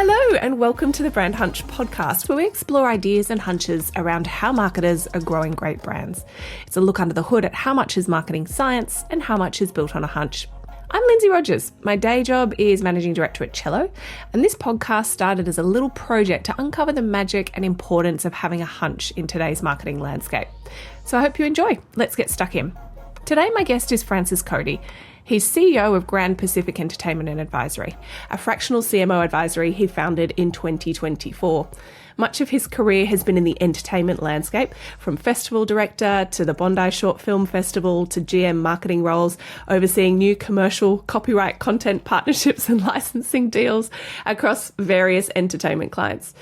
Hello and welcome to the Brand Hunch podcast, where we explore ideas and hunches around how marketers are growing great brands. It's a look under the hood at how much is marketing science and how much is built on a hunch. I'm Lindsay Rogers. My day job is managing director at Cello, and this podcast started as a little project to uncover the magic and importance of having a hunch in today's marketing landscape. So I hope you enjoy. Let's get stuck in. Today my guest is Francis Coady. He's CEO of Grand Pacific Entertainment and Advisory, a fractional CMO advisory he founded in 2024. Much of his career has been in the entertainment landscape, from festival director to the Bondi Short Film Festival to GM marketing roles, overseeing new commercial, copyright, content partnerships and licensing deals across various entertainment clients.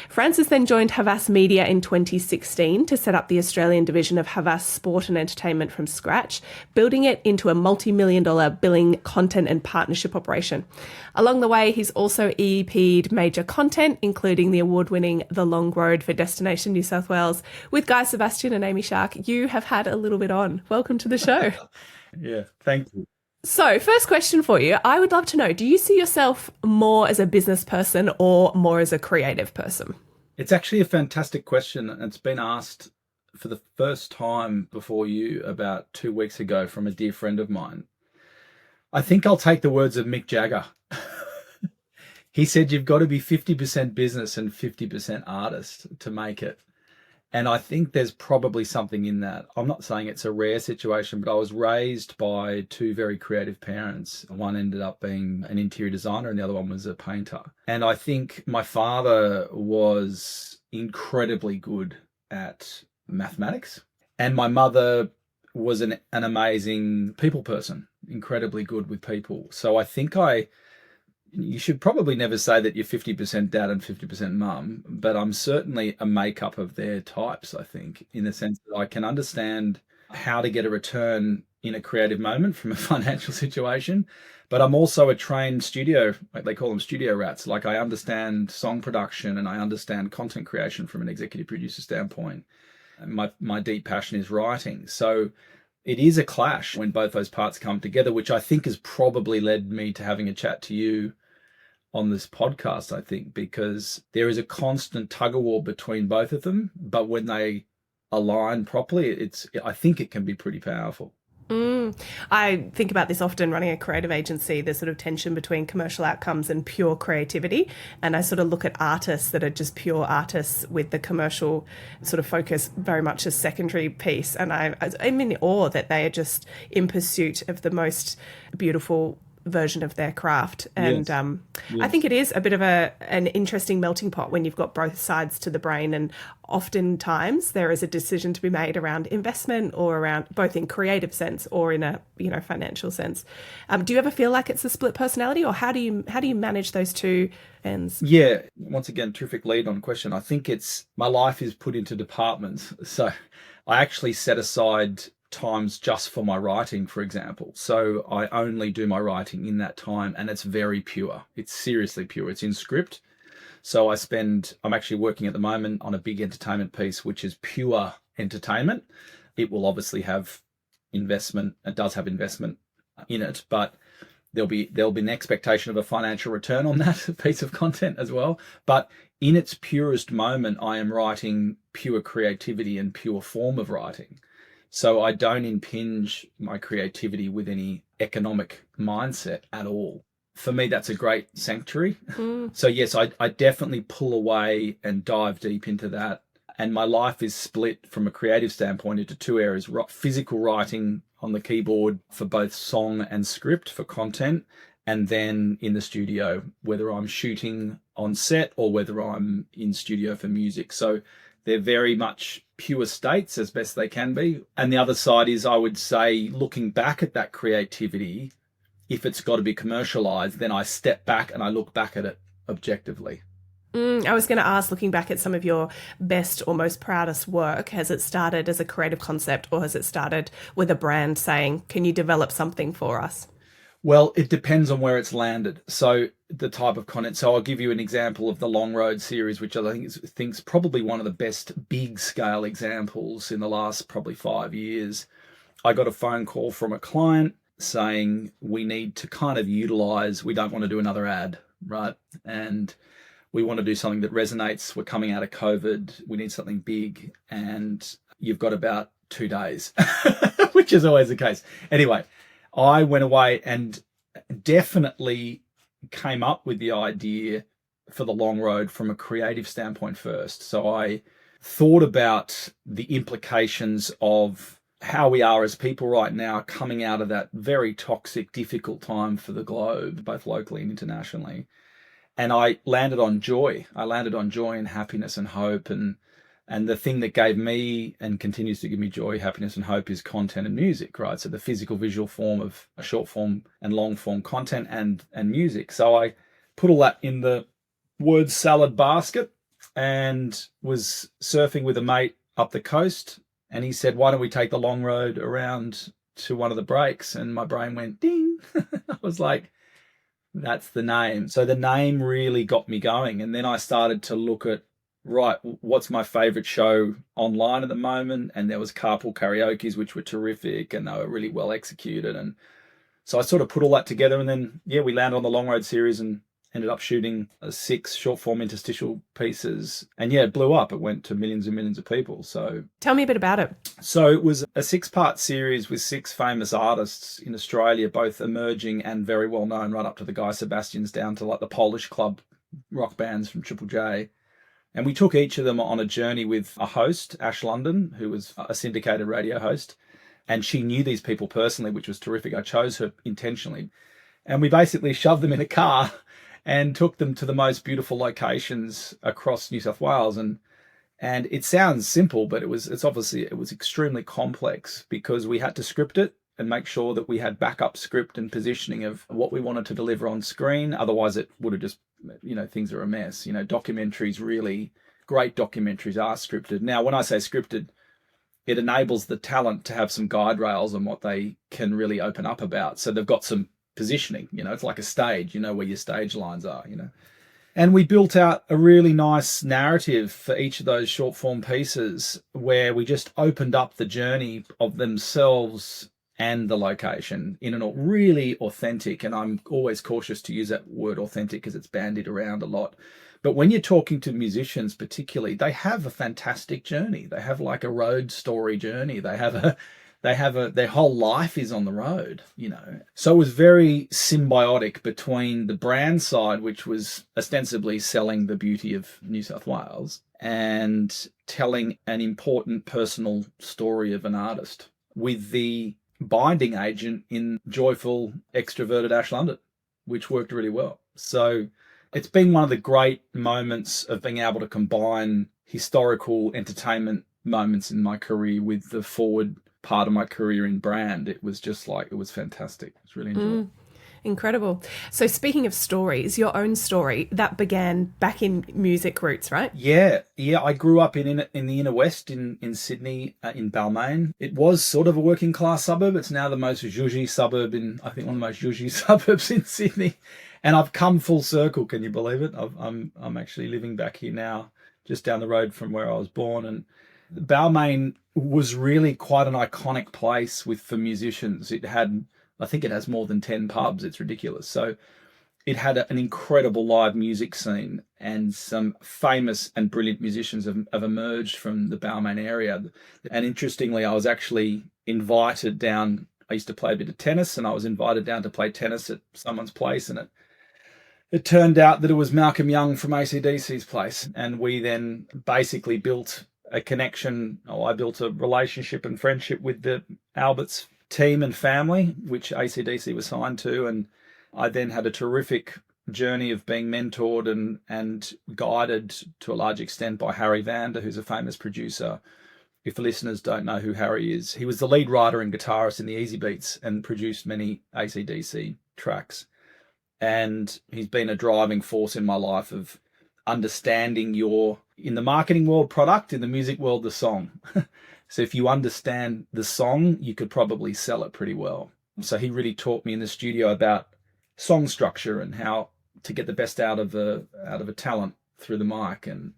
Francis then joined Havas Media in 2016 to set up the Australian division of Havas Sport and Entertainment from scratch, building it into a multi-million-dollar billing content and partnership operation. Along the way, he's also EP'd major content, including the award-winning The Long Road for Destination New South Wales with Guy Sebastian and Amy Shark. You have had a little bit on. Welcome to the show. Yeah, thank you. So, first question for you. I would love to know, do you see yourself more as a business person or more as a creative person? It's actually a fantastic question. It's been asked for the first time before you about 2 weeks ago from a dear friend of mine. I think I'll take the words of Mick Jagger. He said, you've got to be 50% business and 50% artist to make it. And I think there's probably something in that. I'm not saying it's a rare situation, but I was raised by two very creative parents. One ended up being an interior designer and the other one was a painter. And I think my father was incredibly good at mathematics. And my mother was an amazing people person, incredibly good with people. So I think you should probably never say that you're 50% dad and 50% mum, but I'm certainly a makeup of their types, I think, in the sense that I can understand how to get a return in a creative moment from a financial situation, but I'm also a trained studio, like they call them studio rats. Like I understand song production and I understand content creation from an executive producer standpoint. And my deep passion is writing. So it is a clash when both those parts come together, which I think has probably led me to having a chat to you on this podcast, I think, because there is a constant tug of war between both of them. But when they align properly, I think it can be pretty powerful. I think about this often running a creative agency, the sort of tension between commercial outcomes and pure creativity. And I sort of look at artists that are just pure artists with the commercial sort of focus very much a secondary piece. And I'm in awe that they are just in pursuit of the most beautiful version of their craft. And Yes. I think it is a bit of an interesting melting pot when you've got both sides to the brain, and oftentimes there is a decision to be made around investment or around both in creative sense or in a financial sense. Do you ever feel like it's a split personality, or how do you manage those two ends? Yeah, once again, terrific lead on question. I think my life is put into departments. So I actually set aside times just for my writing, for example. So I only do my writing in that time, and it's very pure. It's seriously pure. It's in script. So I'm actually working at the moment on a big entertainment piece, which is pure entertainment. It will obviously have investment. It does have investment in it, but there'll be an expectation of a financial return on that piece of content as well. But in its purest moment, I am writing pure creativity and pure form of writing. So I don't impinge my creativity with any economic mindset at all. For me, that's a great sanctuary. So yes, I definitely pull away and dive deep into that. And my life is split from a creative standpoint into two areas: physical writing on the keyboard for both song and script for content, and then in the studio, whether I'm shooting on set or whether I'm in studio for music. So they're very much pure states as best they can be. And the other side is, I would say, looking back at that creativity, if it's got to be commercialized, then I step back and I look back at it objectively. I was going to ask, looking back at some of your best or most proudest work, has it started as a creative concept, or has it started with a brand saying, can you develop something for us? Well, it depends on where it's landed. So the type of content. So I'll give you an example of the Long Road series, which I think is probably one of the best big scale examples in the last probably 5 years. I got a phone call from a client saying we need to kind of utilize, we don't want to do another ad, right? And we want to do something that resonates. We're coming out of COVID. We need something big. And you've got about 2 days, which is always the case. Anyway, I went away and definitely came up with the idea for the long road from a creative standpoint first. So I thought about the implications of how we are as people right now coming out of that very toxic, difficult time for the globe, both locally and internationally. And I landed on joy. I landed on joy and happiness and hope. And the thing that gave me and continues to give me joy, happiness and hope is content and music, right? So the physical, visual form of a short form and long form content and music. So I put all that in the word salad basket and was surfing with a mate up the coast. And he said, why don't we take the long road around to one of the breaks? And my brain went ding. I was like, that's the name. So the name really got me going. And then I started to look at, right, what's my favorite show online at the moment? And there was Carpool Karaoke's, which were terrific and they were really well executed. And so I sort of put all that together, and then, we landed on the Long Road series and ended up shooting 6 short form interstitial pieces. And it blew up. It went to millions and millions of people. So tell me a bit about it. So it was a 6-part series with 6 famous artists in Australia, both emerging and very well known, right up to the Guy Sebastians down to like the Polish club rock bands from Triple J. And we took each of them on a journey with a host, Ash London, who was a syndicated radio host. And she knew these people personally, which was terrific. I chose her intentionally. And we basically shoved them in a car and took them to the most beautiful locations across New South Wales. And it sounds simple, but it was extremely complex because we had to script it and make sure that we had backup script and positioning of what we wanted to deliver on screen. Otherwise, it would have just, things are a mess. Documentaries, really great documentaries are scripted. Now, when I say scripted, it enables the talent to have some guide rails on what they can really open up about. So they've got some positioning, it's like a stage, where your stage lines are, And we built out a really nice narrative for each of those short form pieces where we just opened up the journey of themselves and the location in a really authentic, and I'm always cautious to use that word authentic because it's bandied around a lot. But when you're talking to musicians particularly, they have a fantastic journey. They have like a road story journey. Their whole life is on the road, So it was very symbiotic between the brand side, which was ostensibly selling the beauty of New South Wales, and telling an important personal story of an artist with the binding agent in joyful, extroverted Ash London, which worked really well. So it's been one of the great moments of being able to combine historical entertainment moments in my career with the forward part of my career in brand. It was just like, it was fantastic. It was really enjoyable. Incredible. So speaking of stories, your own story, that began back in music roots, right? Yeah. I grew up in the inner west in Sydney, in Balmain. It was sort of a working class suburb. It's now the most zhuzhy suburb one of the most zhuzhy suburbs in Sydney. And I've come full circle. Can you believe it? I'm actually living back here now, just down the road from where I was born. And Balmain was really quite an iconic place for musicians. I think it has more than 10 pubs. It's ridiculous. So it had an incredible live music scene, and some famous and brilliant musicians have emerged from the Balmain area. And interestingly, I was actually invited down. I used to play a bit of tennis, and I was invited down to play tennis at someone's place, and it turned out that it was Malcolm Young from AC/DC's place. And we then basically built a connection. I built a relationship and friendship with the Alberts team and family, which AC/DC was signed to. And I then had a terrific journey of being mentored and guided to a large extent by Harry Vander, who's a famous producer. If the listeners don't know who Harry is, he was the lead writer and guitarist in the Easy Beats and produced many AC/DC tracks. And he's been a driving force in my life of understanding in the marketing world, product, in the music world, the song. So if you understand the song, you could probably sell it pretty well. So he really taught me in the studio about song structure and how to get the best out of a talent through the mic. And,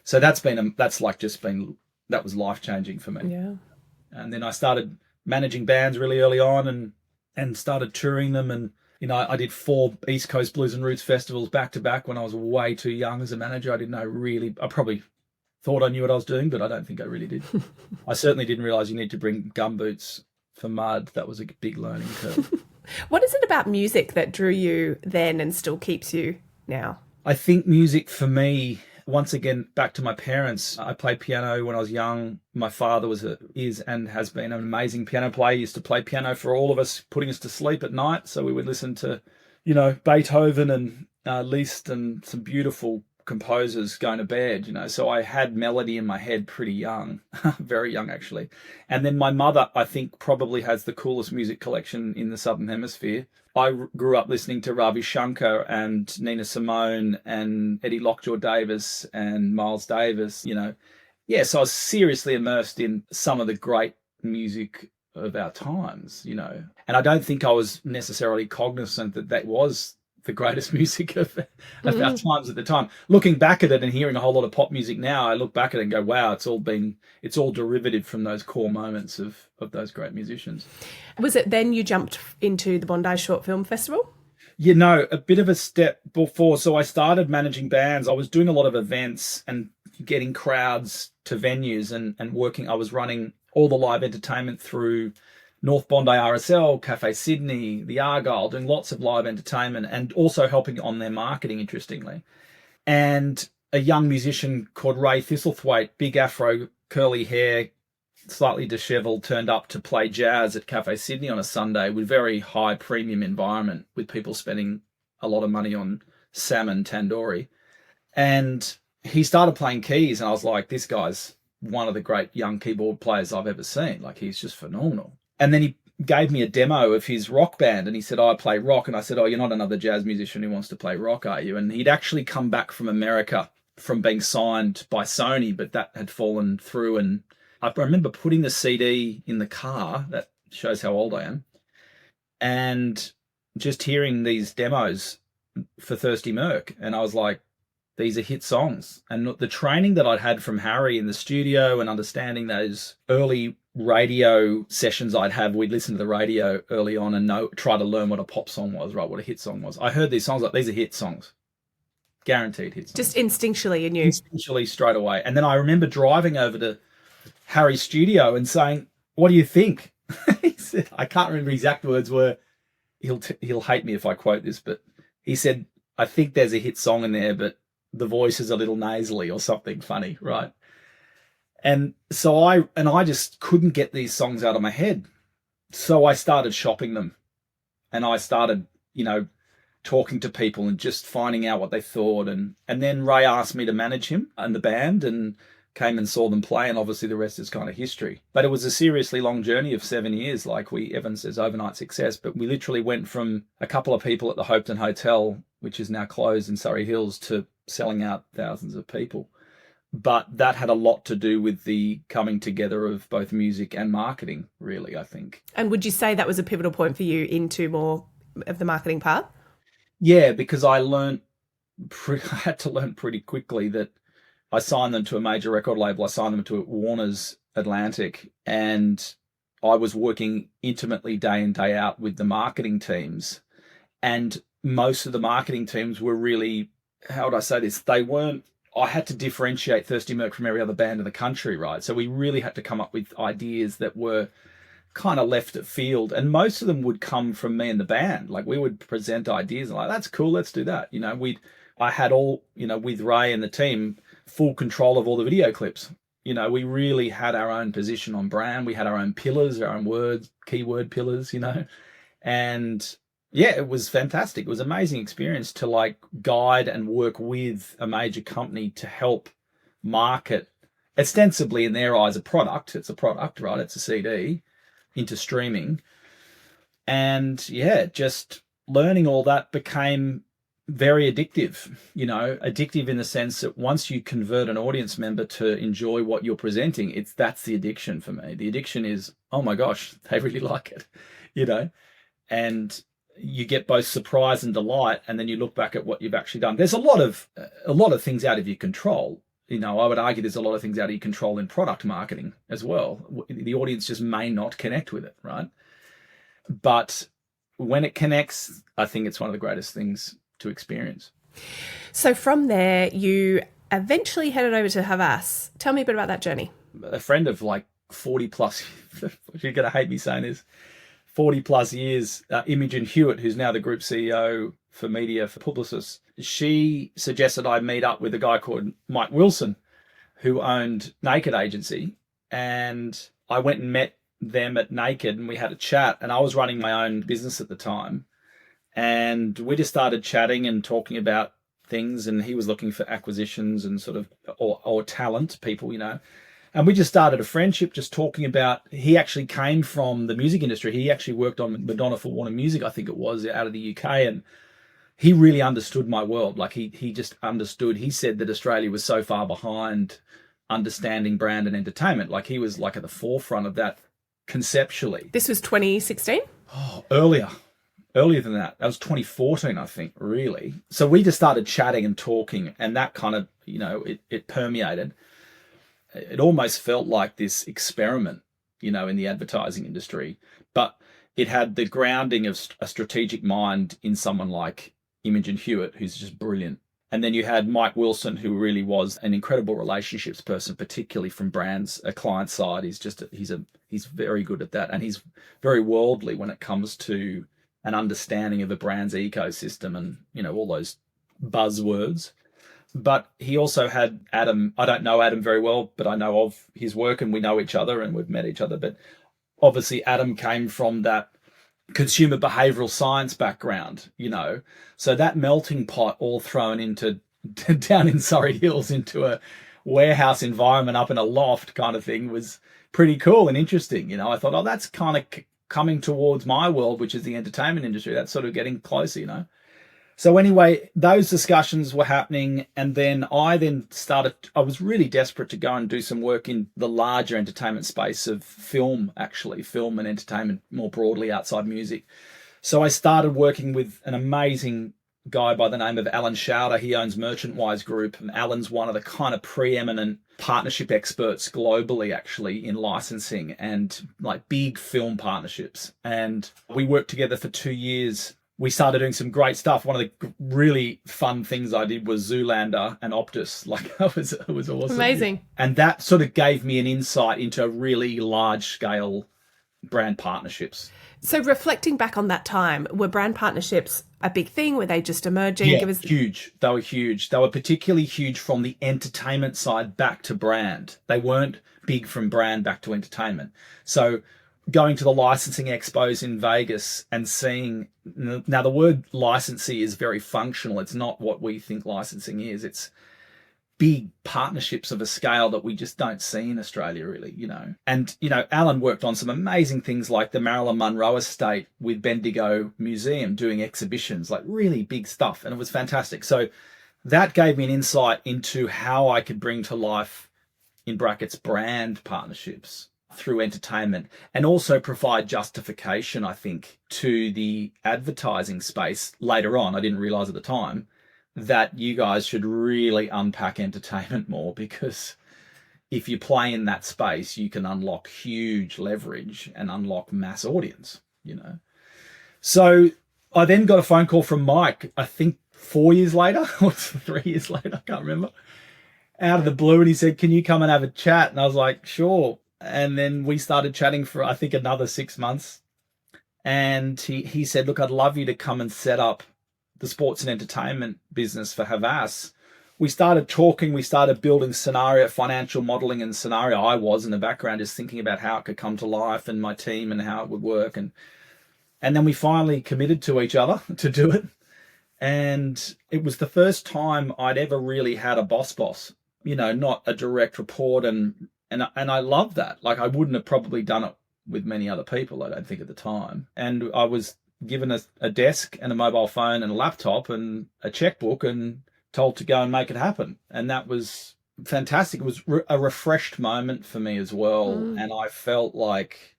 so that was life-changing for me. Yeah. And then I started managing bands really early on and started touring them. And I did 4 East Coast Blues and Roots festivals back to back when I was way too young as a manager. I didn't know really, I probably thought I knew what I was doing, but I don't think I really did. I certainly didn't realize you need to bring gumboots for mud. That was a big learning curve. What is it about music that drew you then and still keeps you now? I think music for me, once again, back to my parents. I played piano when I was young. My father is and has been an amazing piano player. He used to play piano for all of us, putting us to sleep at night. So we would listen to, Beethoven and Liszt and some beautiful composers going to bed, So I had melody in my head pretty young, very young actually. And then my mother, I think, probably has the coolest music collection in the Southern Hemisphere. I grew up listening to Ravi Shankar and Nina Simone and Eddie Lockjaw Davis and Miles Davis, So I was seriously immersed in some of the great music of our times, And I don't think I was necessarily cognizant that was the greatest music of our times at the time. Looking back at it and hearing a whole lot of pop music now, I look back at it and go, wow, it's all derivative from those core moments of those great musicians. Was it then you jumped into the Bondi Short Film Festival? A bit of a step before. So I started managing bands. I was doing a lot of events and getting crowds to venues and working. I was running all the live entertainment through North Bondi RSL, Cafe Sydney, the Argyle, doing lots of live entertainment and also helping on their marketing, interestingly. And a young musician called Ray Thistlethwaite, big afro, curly hair, slightly disheveled, turned up to play jazz at Cafe Sydney on a Sunday with very high premium environment, with people spending a lot of money on salmon tandoori. And he started playing keys, and I was like, this guy's one of the great young keyboard players I've ever seen. Like, he's just phenomenal. And then he gave me a demo of his rock band, and he said, I play rock. And I said, you're not another jazz musician who wants to play rock, are you? And he'd actually come back from America from being signed by Sony, but that had fallen through. And I remember putting the CD in the car, that shows how old I am, and just hearing these demos for Thirsty Merc. And I was like, these are hit songs. And the training that I'd had from Harry in the studio and understanding those early radio sessions I'd have, we'd listen to the radio early on and try to learn what a pop song was, right? What a hit song was. I heard these songs like, these are hit songs. Guaranteed hit songs. Just instinctually you knew. Instinctually straight away. And then I remember driving over to Harry's studio and saying, what do you think? He said, I can't remember exact words were, he'll hate me if I quote this, but he said, I think there's a hit song in there, but the voice is a little nasally or something funny, right? And so I just couldn't get these songs out of my head. So I started shopping them, and I started, talking to people and just finding out what they thought. And then Ray asked me to manage him and the band, and came and saw them play. And obviously the rest is kind of history. But it was a seriously long journey of 7 years. Like Evan says, overnight success. But we literally went from a couple of people at the Hopetoun Hotel, which is now closed in Surrey Hills, to selling out thousands of people. But that had a lot to do with the coming together of both music and marketing, really, I think. And would you say that was a pivotal point for you into more of the marketing part? Yeah, because I had to learn pretty quickly that I signed them to a major record label. I signed them to Warner's Atlantic, and I was working intimately day in, day out with the marketing teams. And most of the marketing teams were really, how would I say this? I had to differentiate Thirsty Merc from every other band in the country, right? So we really had to come up with ideas that were kind of left at field. And most of them would come from me and the band. Like, we would present ideas and like, that's cool, let's do that. I had all, with Ray and the team, full control of all the video clips. We really had our own position on brand. We had our own pillars, our own keyword pillars, and yeah, it was fantastic. It was an amazing experience to guide and work with a major company to help market, ostensibly in their eyes, a product. It's a product, right? It's a CD into streaming. And yeah, just learning all that became very addictive, addictive in the sense that once you convert an audience member to enjoy what you're presenting, that's the addiction for me. The addiction is, oh my gosh, they really like it, and you get both surprise and delight, and then you look back at what you've actually done. There's a lot of things out of your control. I would argue there's a lot of things out of your control in product marketing as well. The audience just may not connect with it, right? But when it connects, I think it's one of the greatest things to experience. So from there, you eventually headed over to Havas. Tell me a bit about that journey. A friend of like 40 plus, you're going to hate me saying this, 40 plus years, Imogen Hewitt, who's now the group CEO for media for Publicis, she suggested I meet up with a guy called Mike Wilson, who owned Naked Agency. And I went and met them at Naked and we had a chat, and I was running my own business at the time. And we just started chatting and talking about things, and he was looking for acquisitions and sort of, or talent people, And we just started a friendship, just talking about, he actually came from the music industry. He actually worked on Madonna for Warner Music, I think it was, out of the UK. And he really understood my world. Like he just understood. He said that Australia was so far behind understanding brand and entertainment. Like he was like at the forefront of that conceptually. This was 2016? Oh, earlier than that. That was 2014, I think, really. So we just started chatting and talking, and that kind of, it permeated. It almost felt like this experiment, in the advertising industry, but it had the grounding of a strategic mind in someone like Imogen Hewitt, who's just brilliant. And then you had Mike Wilson, who really was an incredible relationships person, particularly from brands, a client side. He's very good at that. And he's very worldly when it comes to an understanding of a brand's ecosystem and, all those buzzwords. But he also had Adam. I don't know Adam very well, but I know of his work and we know each other and we've met each other. But obviously Adam came from that consumer behavioral science background, So that melting pot all thrown into down in Surrey Hills into a warehouse environment up in a loft kind of thing was pretty cool and interesting. I thought, oh, that's kind of coming towards my world, which is the entertainment industry. That's sort of getting closer, So anyway, those discussions were happening. And then I was really desperate to go and do some work in the larger entertainment space of film and entertainment more broadly outside music. So I started working with an amazing guy by the name of Alan Schauder. He owns Merchantwise Group, and Alan's one of the kind of preeminent partnership experts globally, actually, in licensing and like big film partnerships. And we worked together for 2 years. We started doing some great stuff. One of the really fun things I did was Zoolander and Optus. Like it was awesome. Amazing. And that sort of gave me an insight into really large scale brand partnerships. So reflecting back on that time, were brand partnerships a big thing? Were they just emerging? Yeah, huge. They were huge. They were particularly huge from the entertainment side back to brand. They weren't big from brand back to entertainment. So going to the licensing expos in Vegas and seeing, now the word licensee is very functional. It's not what we think licensing is. It's big partnerships of a scale that we just don't see in Australia, really, And, Alan worked on some amazing things like the Marilyn Monroe estate with Bendigo Museum doing exhibitions, like really big stuff. And it was fantastic. So that gave me an insight into how I could bring to life, in brackets, brand partnerships through entertainment, and also provide justification, I think, to the advertising space later on. I didn't realize at the time that you guys should really unpack entertainment more, because if you play in that space, you can unlock huge leverage and unlock mass audience, So I then got a phone call from Mike, I think 4 years later or 3 years later, I can't remember, out of the blue. And he said, can you come and have a chat? And I was like, sure. And then we started chatting for, I think, another 6 months. And he said, look, I'd love you to come and set up the sports and entertainment business for Havas. We started talking, we started building financial modeling and scenario. I was in the background just thinking about how it could come to life and my team and how it would work. And then we finally committed to each other to do it. And it was the first time I'd ever really had a boss, not a direct report. And I love that. Like I wouldn't have probably done it with many other people, I don't think, at the time. And I was given a desk and a mobile phone and a laptop and a checkbook and told to go and make it happen. And that was fantastic. It was a refreshed moment for me as well. And I felt like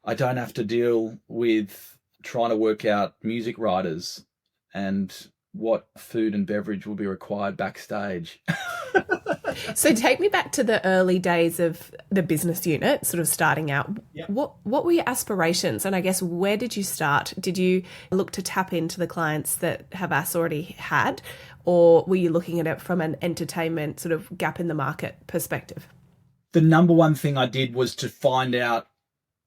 I don't have to deal with trying to work out music writers and what food and beverage will be required backstage. So take me back to the early days of the business unit, sort of starting out. Yep. What were your aspirations? And I guess, where did you start? Did you look to tap into the clients that Havas already had? Or were you looking at it from an entertainment sort of gap in the market perspective? The number one thing I did was to find out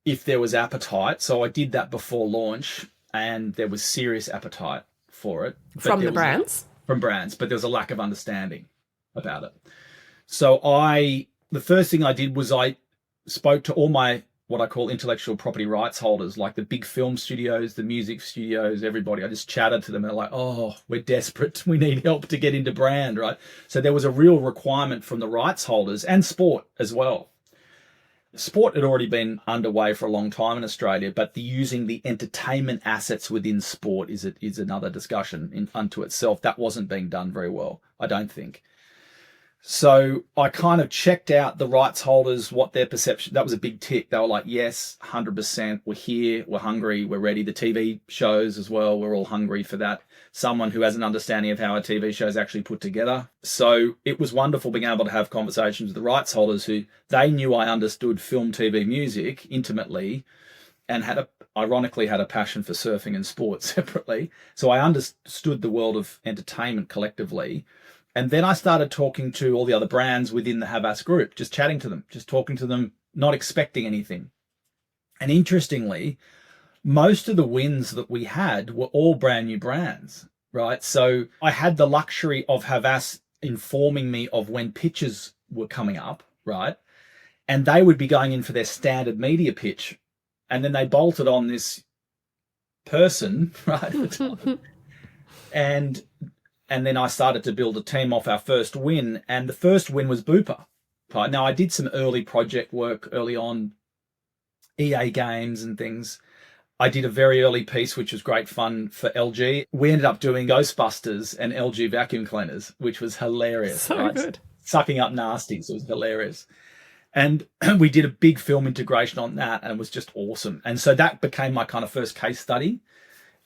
if there was appetite. So I did that before launch, and there was serious appetite for it. From the brands? From brands, but there was a lack of understanding about it. So the first thing I did was I spoke to all my, what I call intellectual property rights holders, like the big film studios, the music studios, everybody. I just chatted to them and they're like, oh, we're desperate. We need help to get into brand, right? So there was a real requirement from the rights holders and sport as well. Sport had already been underway for a long time in Australia, but using the entertainment assets within sport is another discussion unto itself. That wasn't being done very well, I don't think. So I kind of checked out the rights holders, what their perception, that was a big tick. They were like, yes, 100%, we're here, we're hungry, we're ready. The TV shows as well, we're all hungry for that. Someone who has an understanding of how a TV show is actually put together. So it was wonderful being able to have conversations with the rights holders who they knew I understood film, TV, music intimately, and ironically had a passion for surfing and sport separately. So I understood the world of entertainment collectively. And then I started talking to all the other brands within the Havas group, just chatting to them, just talking to them, not expecting anything. And interestingly, most of the wins that we had were all brand new brands, right? So I had the luxury of Havas informing me of when pitches were coming up, right? And they would be going in for their standard media pitch. And then they bolted on this person, right? And then I started to build a team off our first win. And the first win was Bupa. Now, I did some early project work early on, EA games and things. I did a very early piece, which was great fun for LG. We ended up doing Ghostbusters and LG vacuum cleaners, which was hilarious. So right? good. Sucking up nasties. It was hilarious. And we did a big film integration on that, and it was just awesome. And so that became my kind of first case study.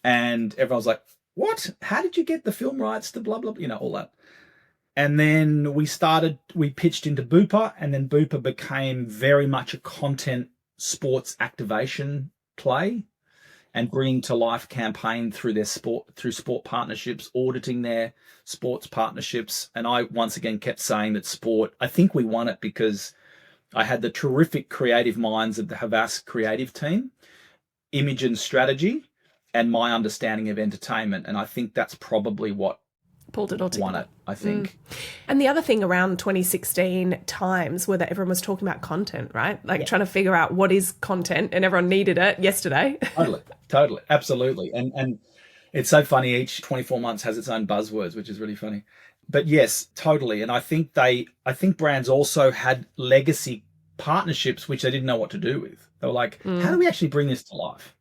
And everyone was like, what? How did you get the film rights to blah, blah, blah, all that. And then we pitched into Bupa, and then Bupa became very much a content sports activation play and bringing to life campaign through sport partnerships, auditing their sports partnerships. And I once again kept saying that sport, I think we won it because I had the terrific creative minds of the Havas creative team, image and strategy, and my understanding of entertainment. And I think that's probably what pulled it all together. Won it, I think. And the other thing around 2016 times were that everyone was talking about content, right? Like trying to figure out what is content, and everyone needed it yesterday. Totally. Absolutely. And it's so funny. Each 24 months has its own buzzwords, which is really funny. But yes, totally. And I think brands also had legacy partnerships, which they didn't know what to do with. They were like, how do we actually bring this to life?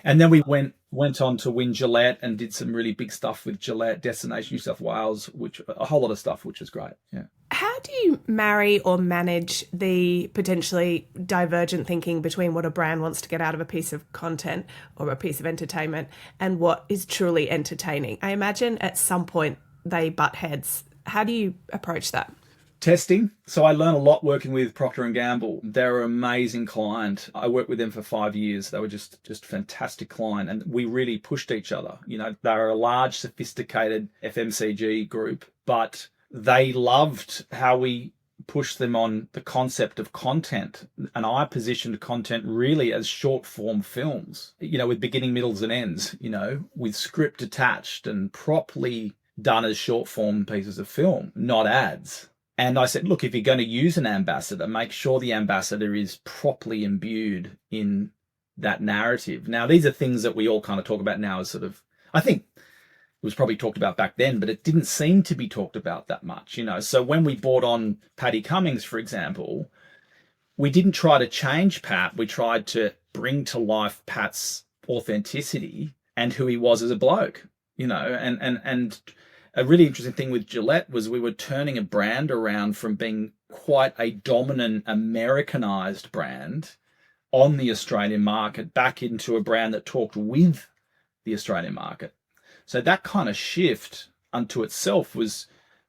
And then we went on to win Gillette and did some really big stuff with Gillette, Destination New South Wales, which a whole lot of stuff, which was great. Yeah. How do you marry or manage the potentially divergent thinking between what a brand wants to get out of a piece of content or a piece of entertainment and what is truly entertaining? I imagine at some point they butt heads. How do you approach that? Testing. So I learned a lot working with Procter & Gamble. They're an amazing client. I worked with them for 5 years. They were just a fantastic client, and we really pushed each other. They're a large, sophisticated FMCG group, but they loved how we pushed them on the concept of content. And I positioned content really as short form films, with beginning, middles and ends, with script attached and properly done as short form pieces of film, not ads. And I said, look, if you're going to use an ambassador, make sure the ambassador is properly imbued in that narrative. Now, these are things that we all kind of talk about now as sort of, I think it was probably talked about back then, but it didn't seem to be talked about that much, So when we brought on Paddy Cummings, for example, we didn't try to change Pat. We tried to bring to life Pat's authenticity and who he was as a bloke, and a really interesting thing with Gillette was we were turning a brand around from being quite a dominant Americanized brand on the Australian market back into a brand that talked with the Australian market. So that kind of shift unto itself was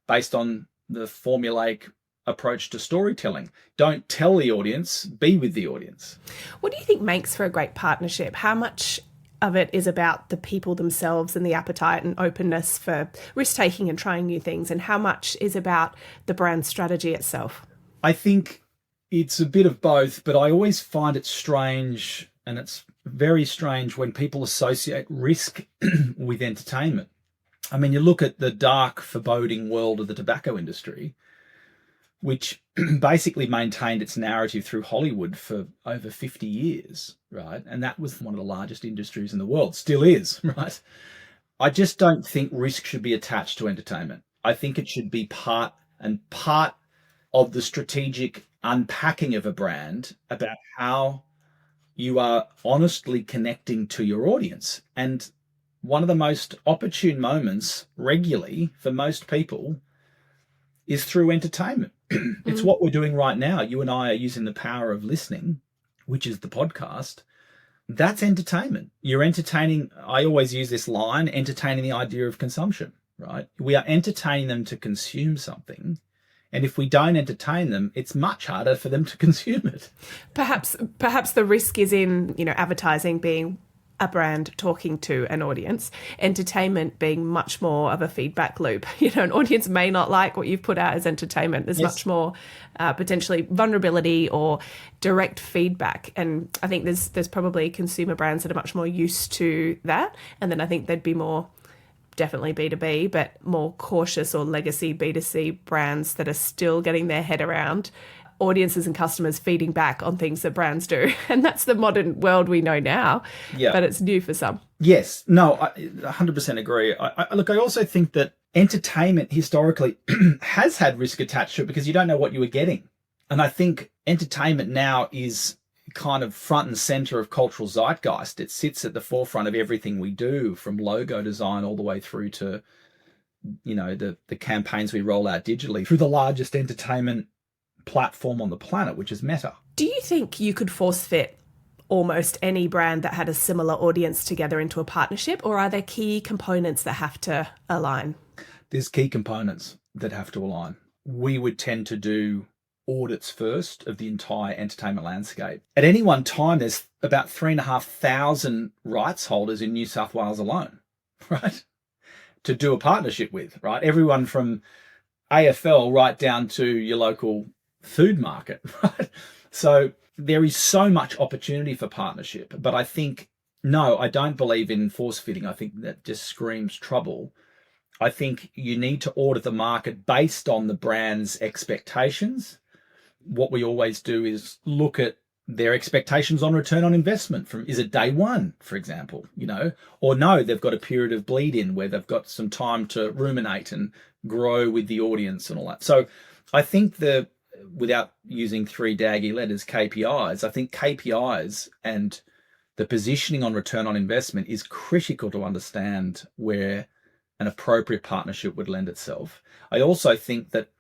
based on the formulaic approach to storytelling. Don't tell the audience, be with the audience. What do you think makes for a great partnership? How much of it is about the people themselves and the appetite and openness for risk-taking and trying new things, and how much is about the brand strategy itself? I think it's a bit of both, but I always find it strange, and it's very strange when people associate risk with entertainment. I mean, you look at the dark, foreboding world of the tobacco industry, which basically maintained its narrative through Hollywood for over 50 years, right? And that was one of the largest industries in the world, still is, right? I just don't think risk should be attached to entertainment. I think it should be part of the strategic unpacking of a brand about how you are honestly connecting to your audience. And one of the most opportune moments regularly for most people is through entertainment. It's what we're doing right now. You and I are using the power of listening, which is the podcast. That's entertainment. You're entertaining. I always use this line, entertaining the idea of consumption, right? We are entertaining them to consume something. And if we don't entertain them, it's much harder for them to consume it. Perhaps the risk is in, advertising being a brand talking to an audience, entertainment being much more of a feedback loop. An audience may not like what you've put out as entertainment. There's much more potentially vulnerability or direct feedback. And I think there's probably consumer brands that are much more used to that. And then I think there'd be more, definitely B2B, but more cautious or legacy B2C brands that are still getting their head around audiences and customers feeding back on things that brands do. And that's the modern world we know now, but it's new for some. Yes. No, I 100% agree. I also think that entertainment historically has had risk attached to it because you don't know what you were getting. And I think entertainment now is kind of front and center of cultural zeitgeist. It sits at the forefront of everything we do, from logo design all the way through to, the campaigns we roll out digitally through the largest entertainment platform on the planet, which is Meta. Do you think you could force fit almost any brand that had a similar audience together into a partnership, or are there key components that have to align? There's key components that have to align. We would tend to do audits first of the entire entertainment landscape. At any one time, there's about 3,500 rights holders in New South Wales alone, right? To do a partnership with, right? Everyone from AFL right down to your local food market, right? So there is so much opportunity for partnership, but I think, no, I don't believe in force fitting. I think that just screams trouble. I think you need to audit the market based on the brand's expectations. What we always do is look at their expectations on return on investment from, is it day one, for example, or no, they've got a period of bleed in where they've got some time to ruminate and grow with the audience and all that. So I think without using three daggy letters, KPIs, I think KPIs and the positioning on return on investment is critical to understand where an appropriate partnership would lend itself. I also think that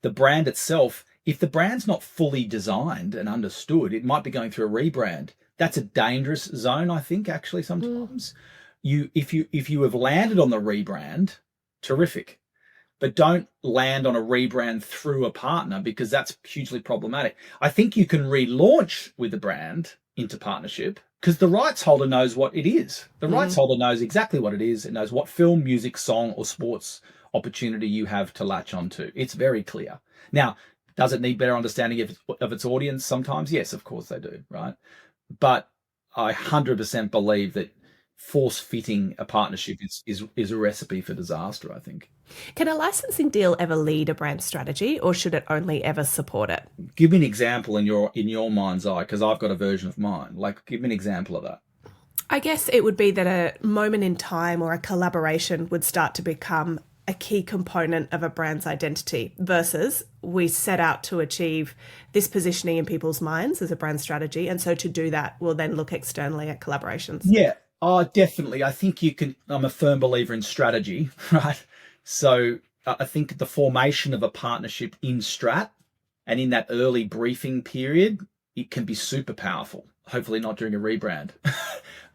the brand itself, if the brand's not fully designed and understood, it might be going through a rebrand. That's a dangerous zone, I think, actually, sometimes. If you have landed on the rebrand, terrific. But don't land on a rebrand through a partner, because that's hugely problematic. I think you can relaunch with the brand into partnership because the rights holder knows what it is. The rights holder knows exactly what it is. It knows what film, music, song, or sports opportunity you have to latch onto. It's very clear. Now, does it need better understanding of its audience sometimes? Yes, of course they do, right? But I 100% believe that force-fitting a partnership is a recipe for disaster, I think. Can a licensing deal ever lead a brand strategy, or should it only ever support it? Give me an example in your mind's eye, because I've got a version of mine. Give me an example of that. I guess it would be that a moment in time or a collaboration would start to become a key component of a brand's identity versus we set out to achieve this positioning in people's minds as a brand strategy. And so to do that, we'll then look externally at collaborations. Yeah, definitely. I think I'm a firm believer in strategy, right? So I think the formation of a partnership in strat and in that early briefing period, it can be super powerful. Hopefully not during a rebrand.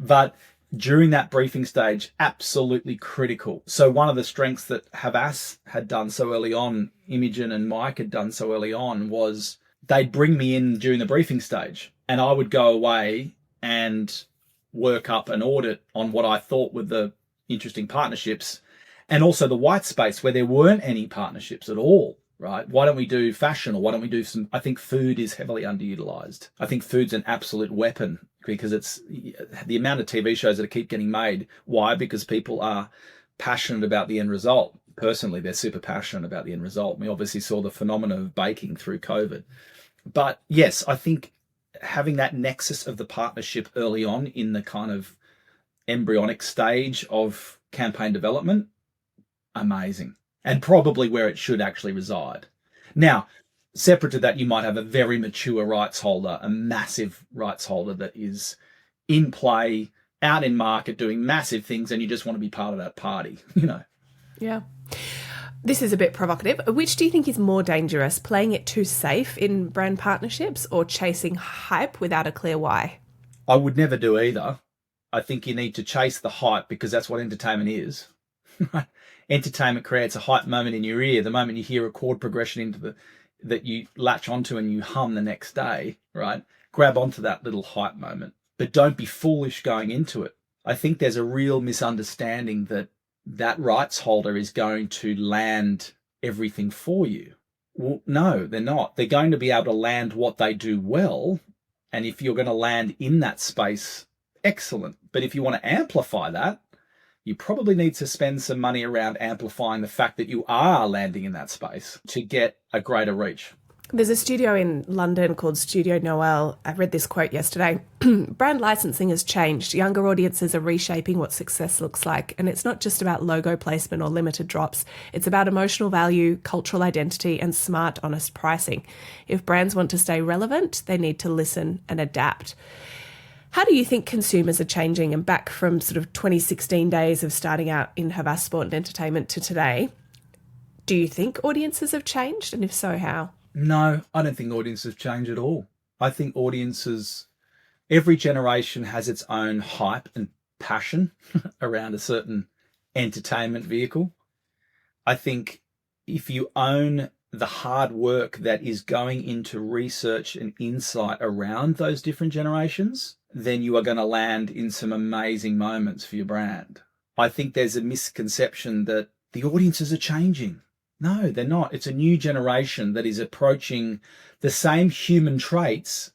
But during that briefing stage, absolutely critical. So one of the strengths that Havas had done so early on, Imogen and Mike had done so early on, was they'd bring me in during the briefing stage and I would go away and work up an audit on what I thought were the interesting partnerships and also the white space where there weren't any partnerships at all, right? Why don't we do fashion, or why don't we do some, I think food is heavily underutilized. I think food's an absolute weapon because it's the amount of TV shows that keep getting made. Why? Because people are passionate about the end result. Personally, they're super passionate about the end result. We obviously saw the phenomenon of baking through COVID. But yes, I think having that nexus of the partnership early on in the kind of embryonic stage of campaign development, amazing. And probably where it should actually reside. Now, separate to that, you might have a very mature rights holder, a massive rights holder that is in play, out in market, doing massive things, and you just want to be part of that party, you know? Yeah. This is a bit provocative. Which do you think is more dangerous, playing it too safe in brand partnerships or chasing hype without a clear why? I would never do either. I think you need to chase the hype because that's what entertainment is. Entertainment creates a hype moment in your ear. The moment you hear a chord progression into that you latch onto and you hum the next day, right? Grab onto that little hype moment, but don't be foolish going into it. I think there's a real misunderstanding that that rights holder is going to land everything for you. Well, no, they're not. They're going to be able to land what they do well. And if you're going to land in that space, excellent. But if you want to amplify that, you probably need to spend some money around amplifying the fact that you are landing in that space to get a greater reach. There's a studio in London called Studio Noel. I read this quote yesterday. Brand licensing has changed. Younger audiences are reshaping what success looks like. And it's not just about logo placement or limited drops. It's about emotional value, cultural identity, and smart, honest pricing. If brands want to stay relevant, they need to listen and adapt. How do you think consumers are changing, and back from sort of 2016 days of starting out in Havas Sport Entertainment to today? Do you think audiences have changed? And if so, how? No, I don't think audiences change at all. I think audiences, every generation has its own hype and passion around a certain entertainment vehicle. I think if you own the hard work that is going into research and insight around those different generations, then you are going to land in some amazing moments for your brand. I think there's a misconception that the audiences are changing. No, they're not. It's a new generation that is approaching the same human traits.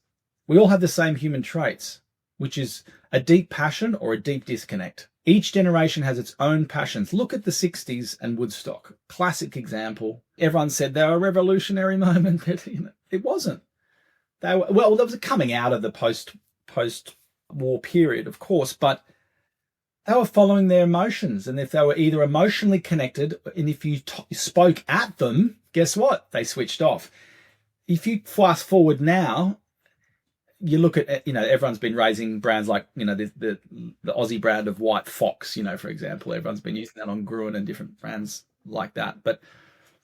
We all have the same human traits, which is a deep passion or a deep disconnect. Each generation has its own passions. Look at the 60s and Woodstock. Classic example. Everyone said they were a revolutionary moment. It wasn't. They were, well, there was a coming out of the post-war period, of course, but they were following their emotions. And if they were either emotionally connected, and if you spoke at them, guess what? They switched off. If you fast forward now, you look at, everyone's been raising brands like, the Aussie brand of White Fox, for example. Everyone's been using that on Gruen and different brands like that. But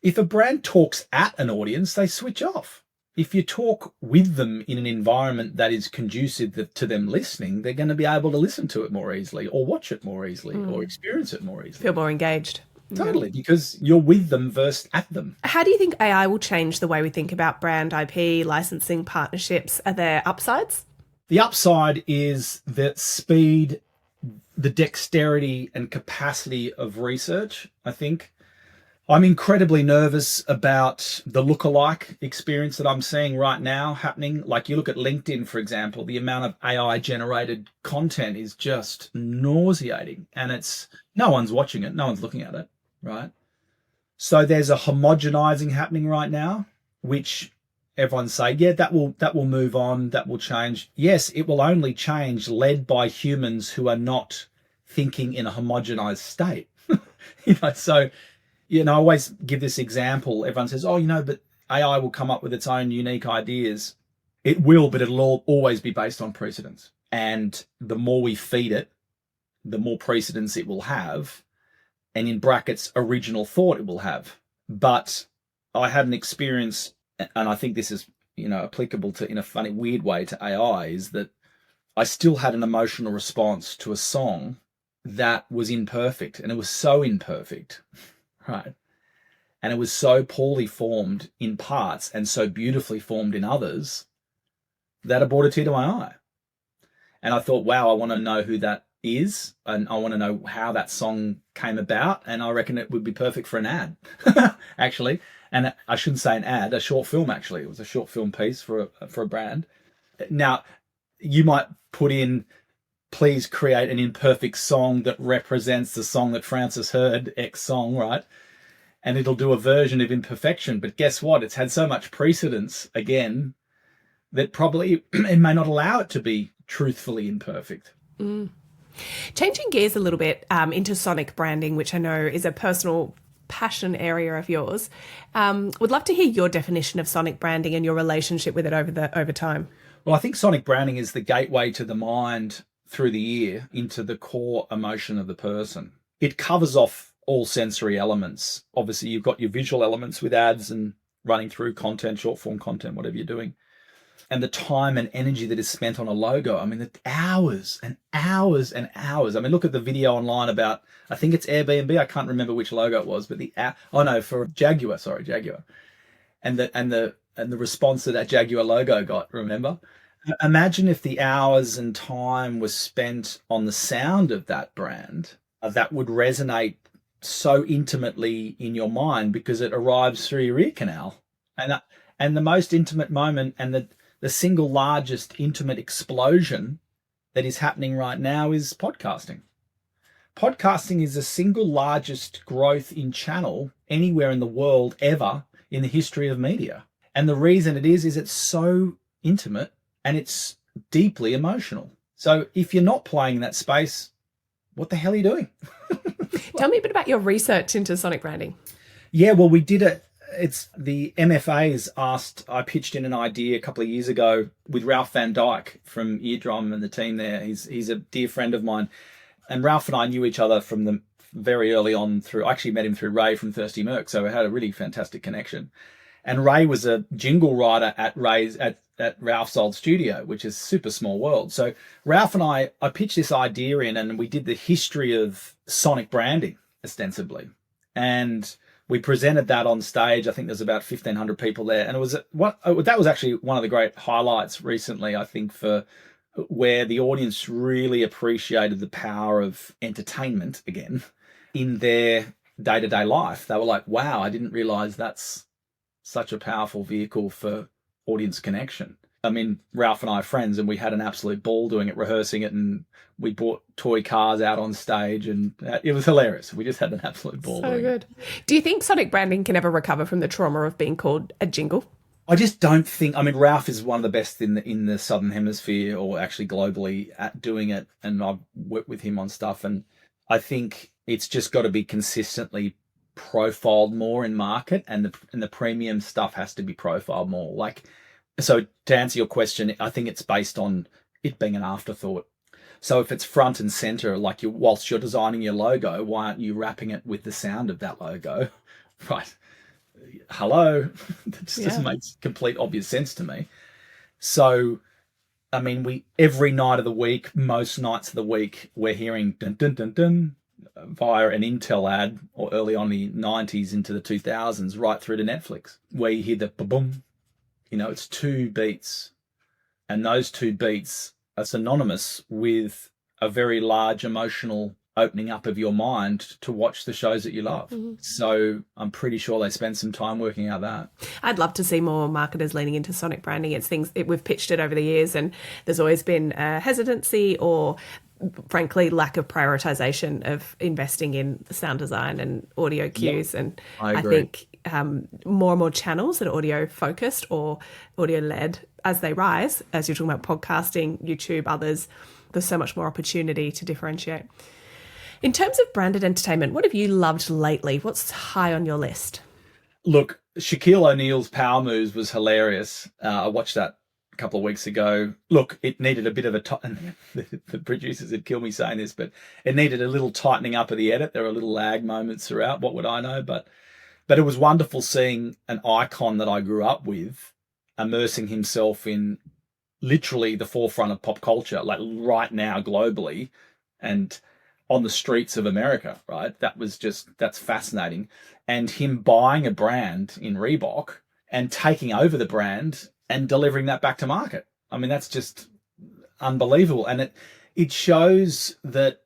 if a brand talks at an audience, they switch off. If you talk with them in an environment that is conducive to them listening, they're going to be able to listen to it more easily or watch it more easily or experience it more easily. Feel more engaged. Totally, because you're with them versus at them. How do you think AI will change the way we think about brand IP, licensing, partnerships? Are there upsides? The upside is the speed, the dexterity and capacity of research, I think. I'm incredibly nervous about the lookalike experience that I'm seeing right now happening. Like you look at LinkedIn, for example, the amount of AI-generated content is just nauseating. And no one's watching it, no one's looking at it, right? So there's a homogenizing happening right now, which everyone's saying, yeah, that will move on, that will change. Yes, it will only change led by humans who are not thinking in a homogenized state. So I always give this example. Everyone says, but AI will come up with its own unique ideas. It will, but it'll always be based on precedents. And the more we feed it, the more precedents it will have. And in brackets, original thought it will have. But I had an experience, and I think this is, applicable to, in a funny, weird way to AI, is that I still had an emotional response to a song that was imperfect, and it was so imperfect, right? And it was so poorly formed in parts and so beautifully formed in others that it brought a tear to my eye. And I thought, wow, I want to know who that is, and I want to know how that song came about, and I reckon it would be perfect for an ad, actually. And I shouldn't say an ad, a short film, actually. It was a short film piece for a brand. Now, you might put in, please create an imperfect song that represents the song that Francis heard, X song, right? And it'll do a version of imperfection. But guess what? It's had so much precedence, again, that probably it may not allow it to be truthfully imperfect. Changing gears a little bit into sonic branding, which I know is a personal passion area of yours. Would love to hear your definition of sonic branding and your relationship with it over time. Well, I think sonic branding is the gateway to the mind through the ear into the core emotion of the person. It covers off all sensory elements. Obviously, you've got your visual elements with ads and running through content, short form content, whatever you're doing. And the time and energy that is spent on a logo. I mean, the hours and hours and hours. I mean, look at the video online about, I think it's Airbnb. I can't remember which logo it was, but for Jaguar. And the response that Jaguar logo got, remember? Imagine if the hours and time was spent on the sound of that brand, that would resonate so intimately in your mind because it arrives through your ear canal. And the most intimate moment and the single largest intimate explosion that is happening right now is podcasting. Podcasting is the single largest growth in channel anywhere in the world ever in the history of media. And the reason it is it's so intimate and it's deeply emotional. So if you're not playing in that space, what the hell are you doing? Tell me a bit about your research into sonic branding. Yeah, well, we did it. It's the MFAs I pitched in an idea a couple of years ago with Ralph Van Dyke from Eardrum and the team there. He's a dear friend of mine. And Ralph and I knew each other from the very early on I actually met him through Ray from Thirsty Merc. So we had a really fantastic connection. And Ray was a jingle writer at Ralph's old studio, which is a super small world. So Ralph and I pitched this idea in, and we did the history of sonic branding ostensibly. And we presented that on stage. I think there's about 1,500 people there. And that was actually one of the great highlights recently, I think, for where the audience really appreciated the power of entertainment again in their day-to-day life. They were like, wow, I didn't realize that's such a powerful vehicle for audience connection. I mean, Ralph and I are friends, and we had an absolute ball doing it, rehearsing it, and we brought toy cars out on stage, and it was hilarious. We just had an absolute ball. So good. Do you think sonic branding can ever recover from the trauma of being called a jingle? I just don't think. I mean, Ralph is one of the best in the Southern Hemisphere, or actually globally, at doing it, and I've worked with him on stuff, and I think it's just got to be consistently profiled more in market, and the premium stuff has to be profiled more. So to answer your question, I think it's based on it being an afterthought. So if it's front and center, whilst you're designing your logo, why aren't you wrapping it with the sound of that logo? Right. Hello. That just doesn't make complete obvious sense to me. So, I mean, every night of the week, most nights of the week, we're hearing dun dun dun dun via an Intel ad, or early on the 90s into the 2000s, right through to Netflix, where you hear the ba-boom. It's 2 beats, and those 2 beats are synonymous with a very large emotional opening up of your mind to watch the shows that you love. Mm-hmm. So I'm pretty sure they spend some time working out that. I'd love to see more marketers leaning into sonic branding. It's we've pitched it over the years, and there's always been a hesitancy or, frankly, lack of prioritization of investing in sound design and audio cues. Yep. And I think more and more channels that are audio focused or audio led as they rise, as you're talking about podcasting, YouTube, others, there's so much more opportunity to differentiate. In terms of branded entertainment, what have you loved lately? What's high on your list? Look, Shaquille O'Neal's Power Moves was hilarious. I watched that a couple of weeks ago. Look, it needed a bit of the producers would kill me saying this, but it needed a little tightening up of the edit. There were little lag moments throughout. What would I know? But it was wonderful seeing an icon that I grew up with immersing himself in literally the forefront of pop culture, like right now globally and on the streets of America, right? That's fascinating. And him buying a brand in Reebok and taking over the brand and delivering that back to market. I mean, that's just unbelievable. And it shows that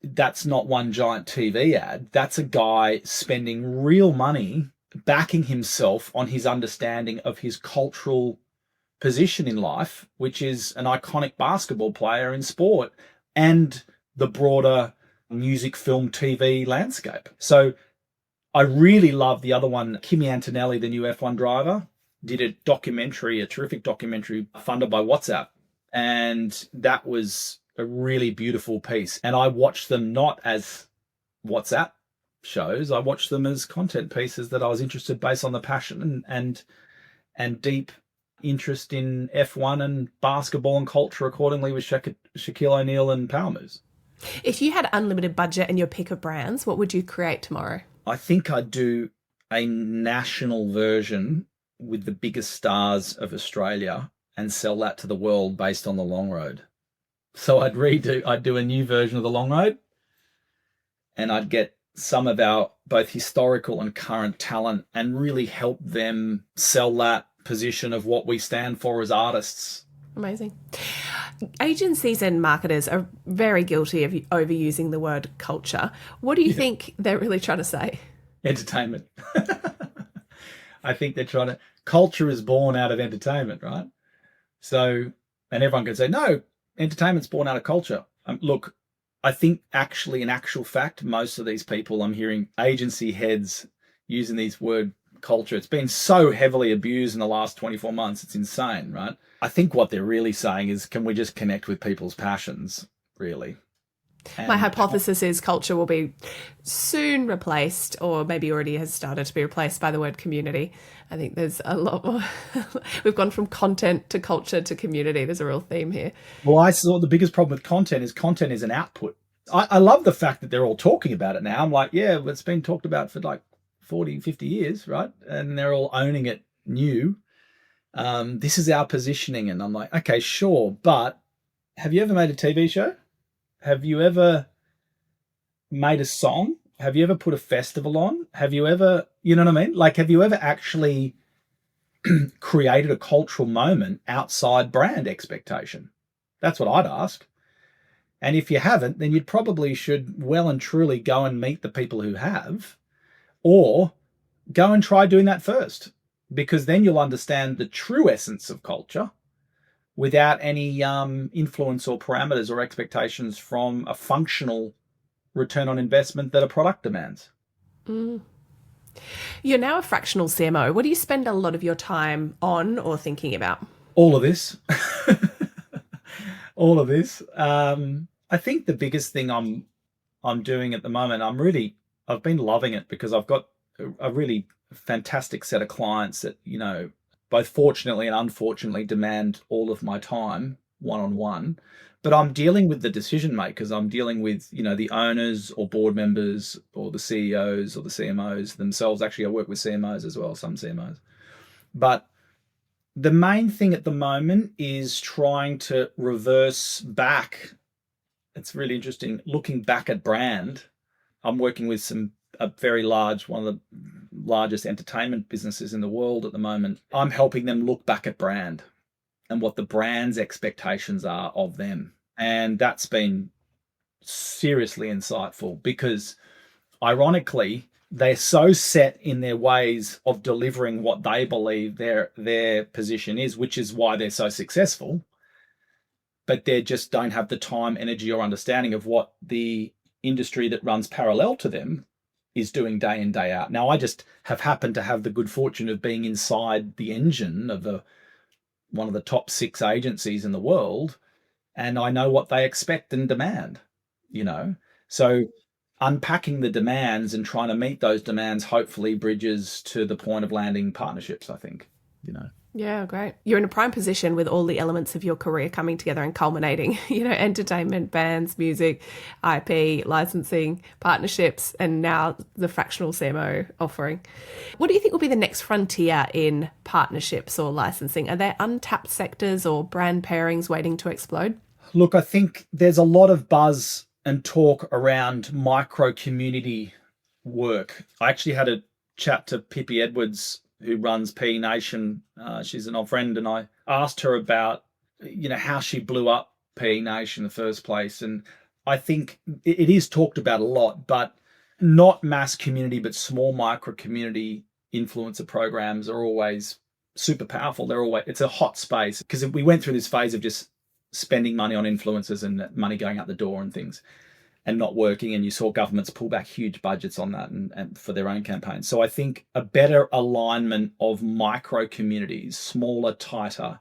that's not one giant TV ad. That's a guy spending real money backing himself on his understanding of his cultural position in life, which is an iconic basketball player in sport and the broader music, film, TV landscape. So I really love the other one. Kimi Antonelli, the new F1 driver, did a terrific documentary funded by WhatsApp. And that was a really beautiful piece. And I watched them not as WhatsApp shows. I watched them as content pieces that I was interested based on the passion and deep interest in F1 and basketball and culture accordingly with Shaquille O'Neal and Power Moves. If you had unlimited budget and your pick of brands, what would you create tomorrow? I think I'd do a national version with the biggest stars of Australia and sell that to the world based on the Long Road. So I'd do a new version of the Long Road, and I'd get some of our both historical and current talent and really help them sell that position of what we stand for as artists. Amazing. Agencies and marketers are very guilty of overusing the word culture. What do you think they're really trying to say? Entertainment. I think they're trying to... Culture is born out of entertainment, right? So, and everyone can say, no, entertainment's born out of culture. Look, I think actually, in actual fact, most of these people, I'm hearing agency heads using these word culture. It's been so heavily abused in the last 24 months. It's insane, right? I think what they're really saying is, can we just connect with people's passions, really? And my hypothesis is culture will be soon replaced, or maybe already has started to be replaced, by the word community. I think there's a lot more. We've gone from content to culture to community. There's a real theme here. Well, I saw the biggest problem with content is an output. I love the fact that they're all talking about it now. I'm like, yeah, it's been talked about for like 40, 50 years, right? And they're all owning it new. This is our positioning. And I'm like, okay, sure. But have you ever made a TV show? Have you ever made a song? Have you ever put a festival on? Have you ever, you know what I mean? Like, have you ever actually created a cultural moment outside brand expectation? That's what I'd ask. And if you haven't, then you probably should well and truly go and meet the people who have, or go and try doing that first, because then you'll understand the true essence of culture without any influence or parameters or expectations from a functional return on investment that a product demands. Mm. You're now a fractional CMO. What do you spend a lot of your time on or thinking about? All of this. All of this. I think the biggest thing I'm doing at the moment, I've been loving it because I've got a really fantastic set of clients that, you know, both fortunately and unfortunately demand all of my time one-on-one. But I'm dealing with the decision makers. I'm dealing with, you know, the owners or board members or the CEOs or the CMOs themselves. Actually, I work with CMOs as well, some CMOs. But the main thing at the moment is trying to reverse back. It's really interesting looking back at brand. I'm working with a very large, one of the largest entertainment businesses in the world at the moment. I'm helping them look back at brand and what the brand's expectations are of them. And that's been seriously insightful because, ironically, they're so set in their ways of delivering what they believe their position is, which is why they're so successful. But they just don't have the time, energy, or understanding of what the industry that runs parallel to them is doing day in, day out. Now, I just have happened to have the good fortune of being inside the engine of one of the top 6 agencies in the world, and I know what they expect and demand, you know. So unpacking the demands and trying to meet those demands hopefully bridges to the point of landing partnerships, I think, you know. Yeah, great. You're in a prime position with all the elements of your career coming together and culminating, entertainment, bands, music, IP, licensing, partnerships, and now the fractional CMO offering. What do you think will be the next frontier in partnerships or licensing? Are there untapped sectors or brand pairings waiting to explode? Look, I think there's a lot of buzz and talk around micro community work. I actually had a chat to Pippi Edwards, who runs P Nation. She's an old friend, and I asked her about, how she blew up P Nation in the first place. And I think it is talked about a lot, but not mass community, but small micro community influencer programs are always super powerful. It's a hot space because we went through this phase of just spending money on influencers and money going out the door and things and not working, and you saw governments pull back huge budgets on that and for their own campaigns. So I think a better alignment of micro communities, smaller, tighter,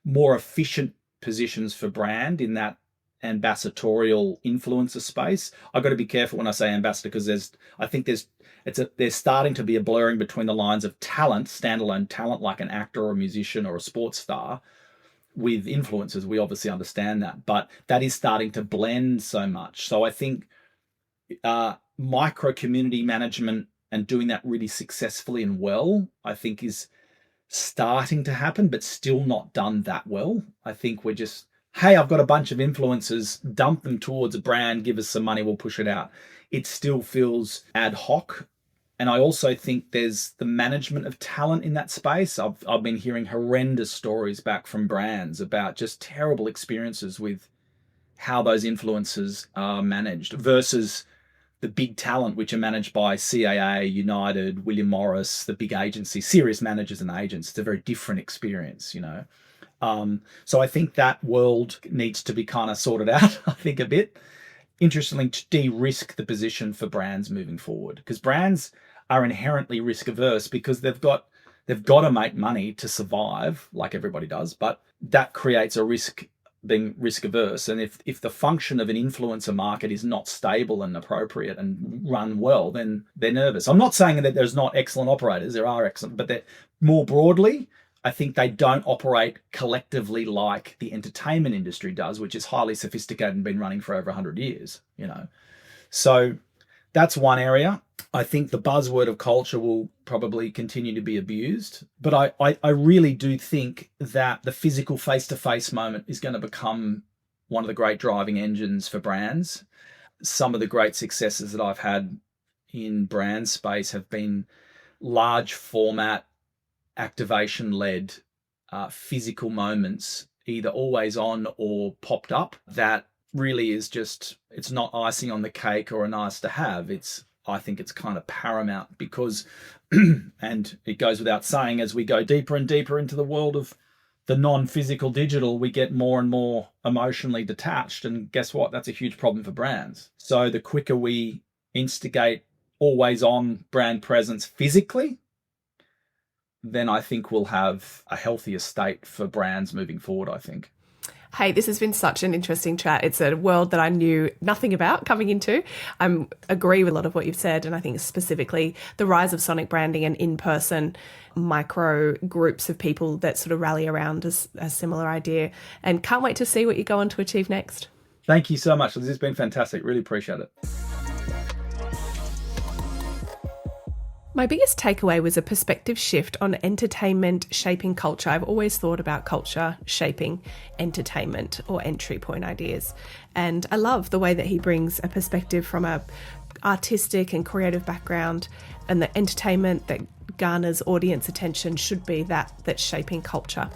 more efficient positions for brand in that ambassadorial influencer space. I've got to be careful when I say ambassador because there's starting to be a blurring between the lines of talent, standalone talent like an actor or a musician or a sports star, with influencers. We obviously understand that, but that is starting to blend so much. So I think micro community management and doing that really successfully and well, I think is starting to happen, but still not done that well. I think we're just, hey, I've got a bunch of influencers, dump them towards a brand, give us some money, we'll push it out. It still feels ad hoc. And I also think there's the management of talent in that space. I've been hearing horrendous stories back from brands about just terrible experiences with how those influencers are managed versus the big talent, which are managed by CAA, United, William Morris, the big agencies, serious managers and agents. It's a very different experience, So I think that world needs to be kind of sorted out, I think, a bit. Interestingly, to de-risk the position for brands moving forward, because brands are inherently risk averse because they've got to make money to survive, like everybody does, but that creates a risk, being risk averse. And if the function of an influencer market is not stable and appropriate and run well, then they're nervous. I'm not saying that there's not excellent operators, there are excellent, but they're more broadly, I think they don't operate collectively like the entertainment industry does, which is highly sophisticated and been running for over 100 years, So that's one area. I think the buzzword of culture will probably continue to be abused, but I really do think that the physical face-to-face moment is going to become one of the great driving engines for brands. Some of the great successes that I've had in brand space have been large format, activation-led physical moments, either always on or popped up, that really is just, it's not icing on the cake or a nice to have. I think it's kind of paramount because, and it goes without saying, as we go deeper and deeper into the world of the non-physical digital, we get more and more emotionally detached. And guess what? That's a huge problem for brands. So the quicker we instigate always on brand presence physically, then I think we'll have a healthier state for brands moving forward, I think. Hey, this has been such an interesting chat. It's a world that I knew nothing about coming into. I agree with a lot of what you've said, and I think specifically the rise of sonic branding and in-person micro groups of people that sort of rally around a similar idea, and can't wait to see what you go on to achieve next. Thank you so much. This has been fantastic. Really appreciate it. My biggest takeaway was a perspective shift on entertainment shaping culture. I've always thought about culture shaping entertainment or entry point ideas. And I love the way that he brings a perspective from a artistic and creative background, and the entertainment that garners audience attention should be that's shaping culture.